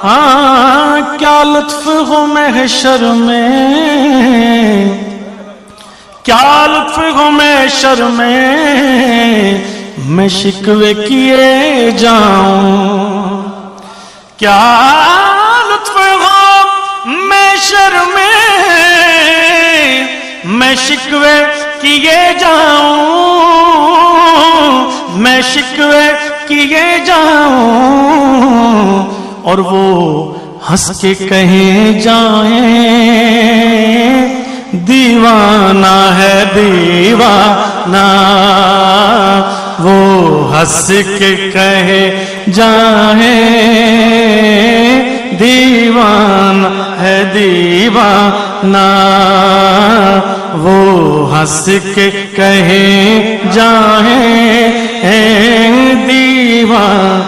ہاں کیا لطف ہو محشر میں، کیا لطف ہو محشر میں شکوے کیے جاؤں، کیا لطف ہو محشر میں شکوے کیے جاؤں، میں شکوے کیے جاؤں، اور وہ ہنس کے کہیں جائیں دیوانہ ہے دیوانہ، وہ ہنس کے کہے جائیں دیوانہ ہے دیوانہ، وہ ہنس کے کہے جائیں دیوانہ